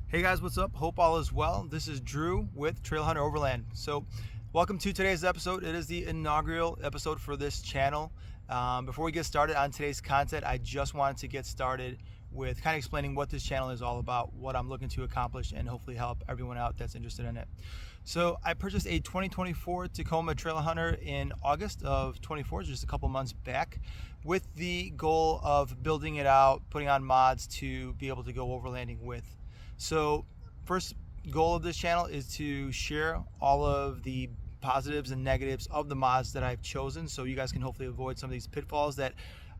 Hey guys, what's up? Hope all is well. This is Drew with Trailhunter Overland. So, welcome to today's episode. It is the inaugural episode for this channel. Before we get started on today's content, I just wanted to get started with kind of explaining what this channel is all about, what I'm looking to accomplish, and hopefully help everyone out that's interested in it. So, I purchased a 2024 Tacoma Trailhunter in August of 24, just a couple months back, with the goal of building it out, putting on mods to be able to go overlanding with. So first goal of this channel is to share all of the positives and negatives of the mods that I've chosen, so you guys can hopefully avoid some of these pitfalls that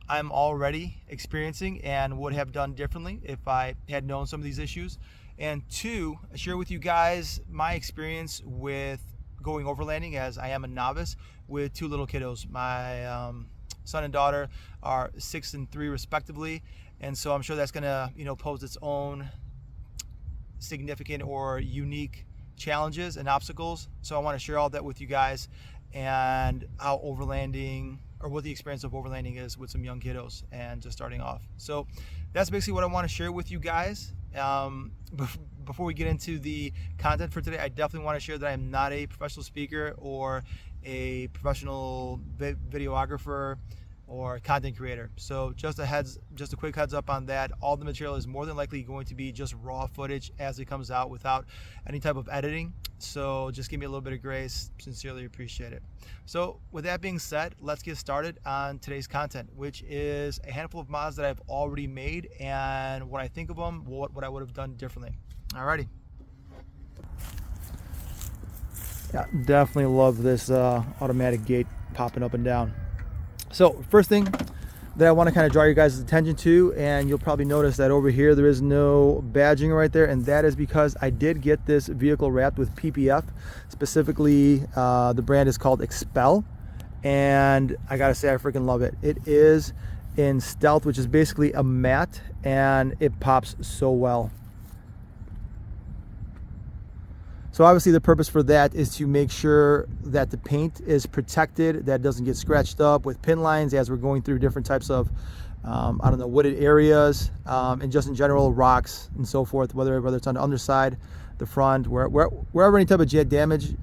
I'm already experiencing and would have done differently if I had known some of these issues. And two, share with you guys my experience with going overlanding, as I am a novice with two little kiddos. My son and daughter are 6 and 3 respectively, and so I'm sure that's gonna pose its own significant or unique challenges and obstacles. So I want to share all that with you guys, and how overlanding, or what the experience of overlanding is with some young kiddos and just starting off. So that's basically what I want to share with you guys. Before we get into the content for today, I definitely want to share that I am not a professional speaker or a professional videographer or content creator. So just a quick heads up on that. All the material is more than likely going to be just raw footage as it comes out, without any type of editing. So just give me a little bit of grace. Sincerely appreciate it. So with that being said, let's get started on today's content, which is a handful of mods that I've already made and what I think of them, what I would have done differently. Alrighty. Yeah, definitely love this automatic gate popping up and down. So first thing that I want to kind of draw your guys' attention to, and you'll probably notice that over here there is no badging right there, and that is because I did get this vehicle wrapped with PPF. Specifically, the brand is called Expel, and I gotta say I freaking love it. It is in Stealth, which is basically a matte, and it pops so well. So obviously the purpose for that is to make sure that the paint is protected, that it doesn't get scratched up with pin lines as we're going through different types of, wooded areas, and just in general, rocks and so forth, whether it's on the underside, the front, wherever any type of jet damage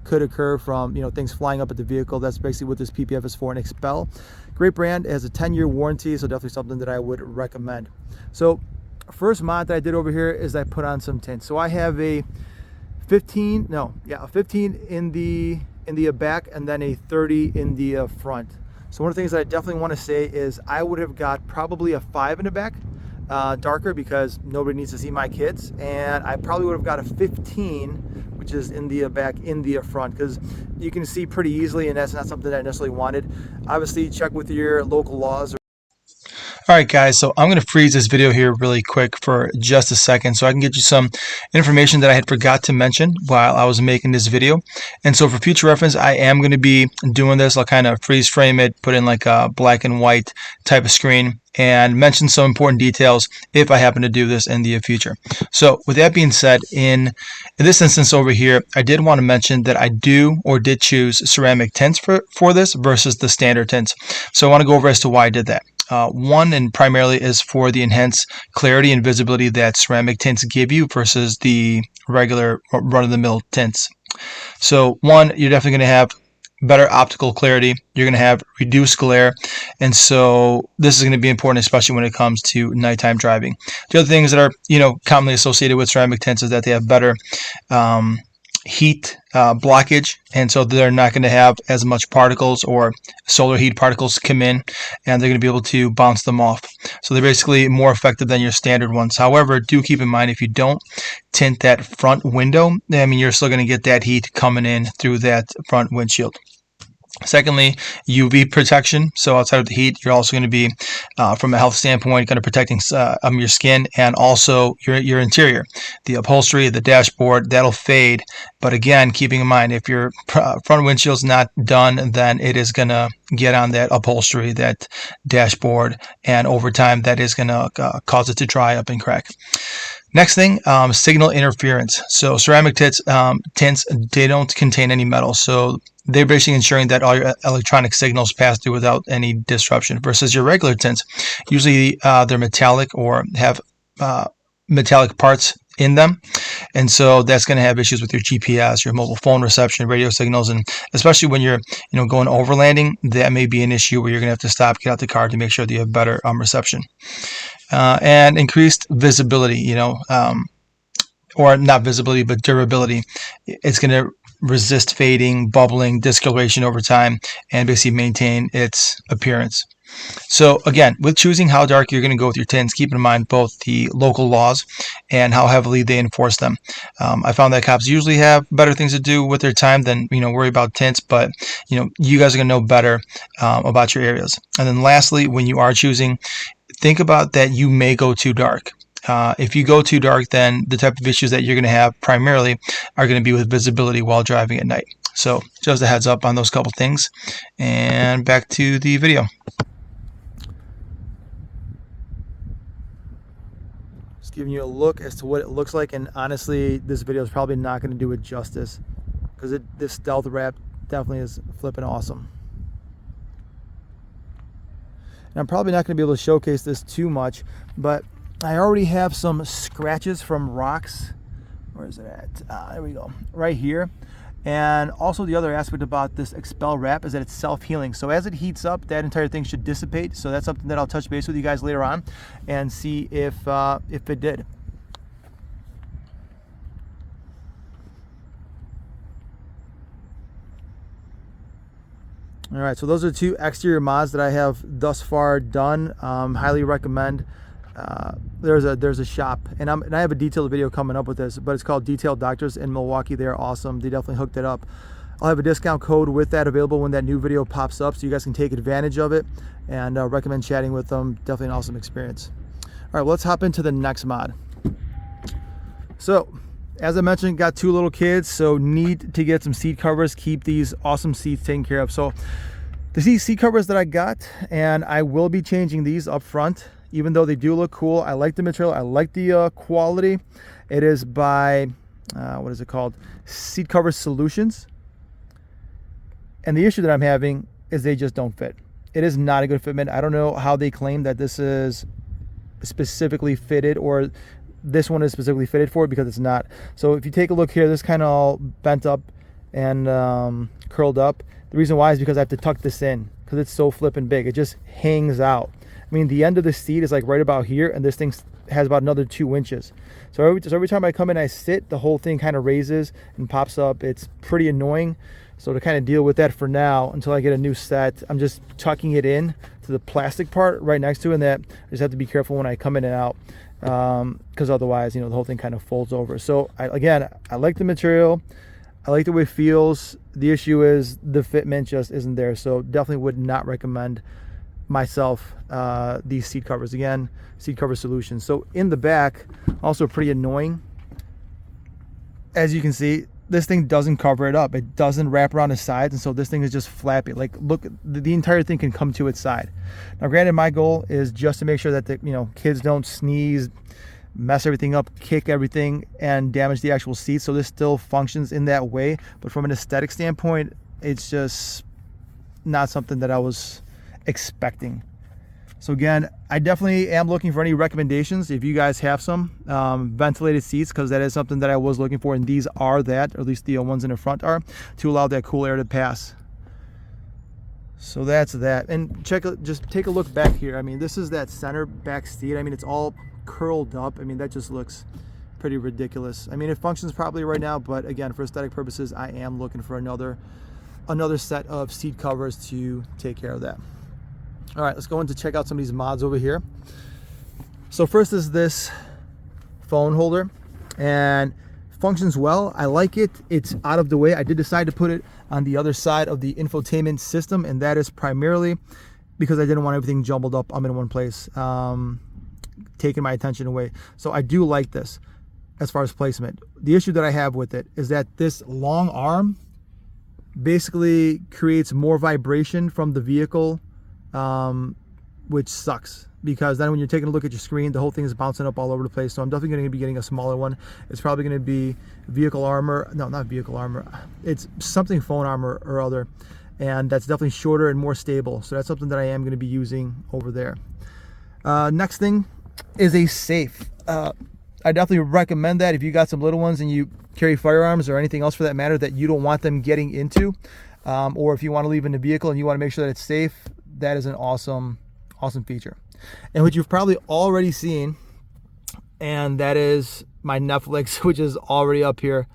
could occur from things flying up at the vehicle. That's basically what this PPF is for. And Expel, great brand, it has a 10-year warranty, so definitely something that I would recommend. So first mod that I did over here is I put on some tints. So I have a 15 in the back, and then a 30 in the front. So one of the things that I definitely want to say is I would have got probably a 5 in the back, darker, because nobody needs to see my kids, and I probably would have got a 15, which is in the back in the front, because you can see pretty easily, and that's not something that I necessarily wanted. Obviously check with your local laws. Alright guys, so I'm going to freeze this video here really quick for just a second so I can get you some information that I had forgot to mention while I was making this video. And so for future reference, I am going to be doing this. I'll kind of freeze frame it, put in like a black and white type of screen, and mention some important details if I happen to do this in the future. So with that being said, in this instance over here, I did want to mention that I did choose ceramic tints for this versus the standard tints. So I want to go over as to why I did that. One, and primarily, is for the enhanced clarity and visibility that ceramic tints give you versus the regular run-of-the-mill tints. So one, you're definitely going to have better optical clarity, you're going to have reduced glare, and so this is going to be important, especially when it comes to nighttime driving. The other things that are commonly associated with ceramic tints is that they have better heat blockage, and so they're not going to have as much particles or solar heat particles come in, and they're going to be able to bounce them off. So they're basically more effective than your standard ones. However, do keep in mind, if you don't tint that front window, I mean, you're still going to get that heat coming in through that front windshield. Secondly, UV protection. So outside of the heat, you're also going to be, from a health standpoint, kind of protecting your skin and also your interior. The upholstery, the dashboard, that'll fade. But again, keeping in mind, if your front windshield's not done, then it is going to get on that upholstery, that dashboard, and over time, that is going to cause it to dry up and crack. Next thing, signal interference. So ceramic tints, they don't contain any metal, so they're basically ensuring that all your electronic signals pass through without any disruption, versus your regular tints. Usually they're metallic or have metallic parts in them. And so that's going to have issues with your GPS, your mobile phone reception, radio signals, and especially when you're, going overlanding, that may be an issue where you're going to have to stop, get out the car to make sure that you have better reception. And increased visibility, or not visibility, but durability. It's going to resist fading, bubbling, discoloration over time, and basically maintain its appearance. So again, with choosing how dark you're going to go with your tints, keep in mind both the local laws and how heavily they enforce them. I found that cops usually have better things to do with their time than worry about tints, but you guys are going to know better about your areas. And then lastly, when you are choosing, think about that you may go too dark. If you go too dark, then the type of issues that you're going to have primarily are going to be with visibility while driving at night. So just a heads up on those couple things, and back to the video. Just giving you a look as to what it looks like, and honestly, this video is probably not going to do it justice because this stealth wrap definitely is flipping awesome. And I'm probably not going to be able to showcase this too much, but I already have some scratches from rocks. Where is it at? There we go, right here. And also the other aspect about this Expel wrap is that it's self-healing. So as it heats up, that entire thing should dissipate. So that's something that I'll touch base with you guys later on and see if it did. All right, so those are 2 exterior mods that I have thus far done. Highly recommend. There's a shop, and I have a detailed video coming up with this, but it's called Detailed Doctors in Milwaukee. They're awesome. They definitely hooked it up. I'll have a discount code with that available when that new video pops up, so you guys can take advantage of it, and recommend chatting with them. Definitely an awesome experience. All right, well, let's hop into the next mod. So as I mentioned, got 2 little kids, so need to get some seat covers, keep these awesome seats taken care of. So the seat covers that I got, and I will be changing these up front, even though they do look cool. I like the material, I like the quality. It is by, what is it called? Seatcoversolutions. And the issue that I'm having is they just don't fit. It is not a good fitment. I don't know how they claim that this is specifically fitted, or this one is specifically fitted for it, because it's not. So if you take a look here, this kind of all bent up and curled up. The reason why is because I have to tuck this in because it's so flippin' big. It just hangs out. I mean, the end of the seat is like right about here, and this thing has about another 2 inches. So every time I come in, I sit, the whole thing kind of raises and pops up. It's pretty annoying. So to kind of deal with that for now, until I get a new set, I'm just tucking it in to the plastic part right next to it, and that I just have to be careful when I come in and out, because otherwise, the whole thing kind of folds over. So I like the material. I like the way it feels. The issue is the fitment just isn't there. So definitely would not recommend myself these seat covers. Again, Seat Cover Solutions. So in the back, also pretty annoying. As you can see, this thing doesn't cover it up. It doesn't wrap around the sides, and so this thing is just flappy. Like, look, the entire thing can come to its side. Now granted, my goal is just to make sure that the kids don't sneeze, mess everything up, kick everything, and damage the actual seat. So this still functions in that way, but from an aesthetic standpoint, it's just not something that I was expecting. So again, I definitely am looking for any recommendations if you guys have some ventilated seats, because that is something that I was looking for, and these are that, or at least the ones in the front are, to allow that cool air to pass. So that's that. And just take a look back here. I mean, this is that center back seat. I mean, it's all curled up. I mean, that just looks pretty ridiculous. I mean, it functions properly right now, but again, for aesthetic purposes, I am looking for another set of seat covers to take care of that. All right, let's go in to check out some of these mods over here. So first is this phone holder, and functions well. I like it. It's out of the way. I did decide to put it on the other side of the infotainment system, and that is primarily because I didn't want everything jumbled up in one place, taking my attention away. So I do like this as far as placement. The issue that I have with it is that this long arm basically creates more vibration from the vehicle, which sucks, because then when you're taking a look at your screen, the whole thing is bouncing up all over the place. So I'm definitely going to be getting a smaller one. It's probably going to be vehicle armor. No, not vehicle armor. It's something phone armor or other. And that's definitely shorter and more stable. So that's something that I am going to be using over there. Next thing is a safe. I definitely recommend that if you got some little ones and you carry firearms or anything else for that matter that you don't want them getting into, or if you want to leave in the vehicle and you want to make sure that it's safe, that is an awesome feature. And what you've probably already seen, and that is my Netflix, which is already up here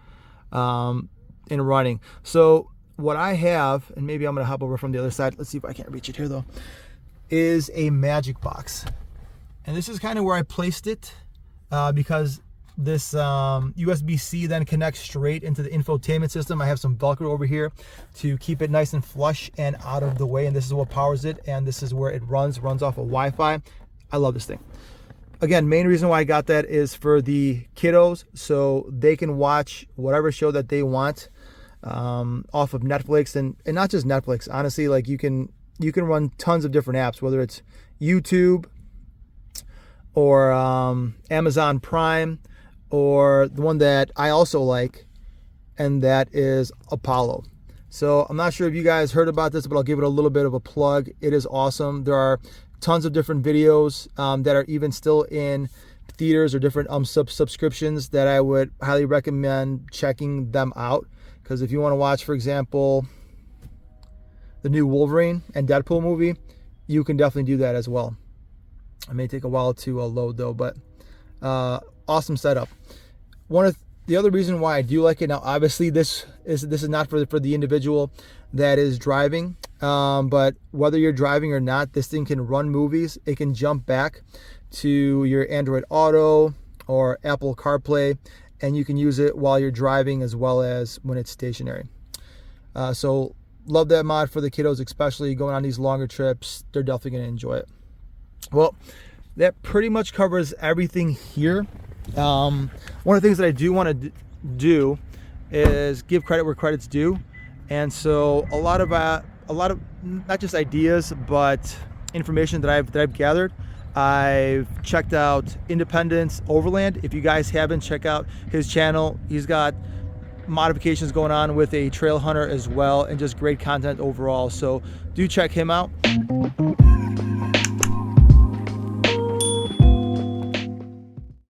and running. So what I have, and maybe I'm going to hop over from the other side, let's see if I can't reach it here though, is a magic box. And this is kind of where I placed it because this USB-C then connects straight into the infotainment system. I have some Velcro over here to keep it nice and flush and out of the way, and this is what powers it, and this is where it runs off of Wi-Fi. I love this thing. Again, main reason why I got that is for the kiddos, so they can watch whatever show that they want off of Netflix, and not just Netflix. Honestly, like you can run tons of different apps, whether it's YouTube or Amazon Prime, or the one that I also like, and that is Apollo. So I'm not sure if you guys heard about this, but I'll give it a little bit of a plug. It is awesome. There are tons of different videos that are even still in theaters or different subscriptions that I would highly recommend checking them out. Because if you want to watch, for example, the new Wolverine and Deadpool movie, you can definitely do that as well. It may take a while to load though, but awesome setup. One of the other reason why I do like it, now obviously this is not for the individual that is driving, but whether you're driving or not, this thing can run movies. It can jump back to your Android Auto or Apple CarPlay, and you can use it while you're driving as well as when it's stationary. So love that mod for the kiddos, especially going on these longer trips. They're definitely going to enjoy it. Well, that pretty much covers everything here. One of the things that I do want to do is give credit where credit's due, and so a lot of not just ideas but information that I've gathered. I've checked out Independence Overland. If you guys haven't, check out his channel. He's got modifications going on with a Trailhunter as well, and just great content overall. So do check him out.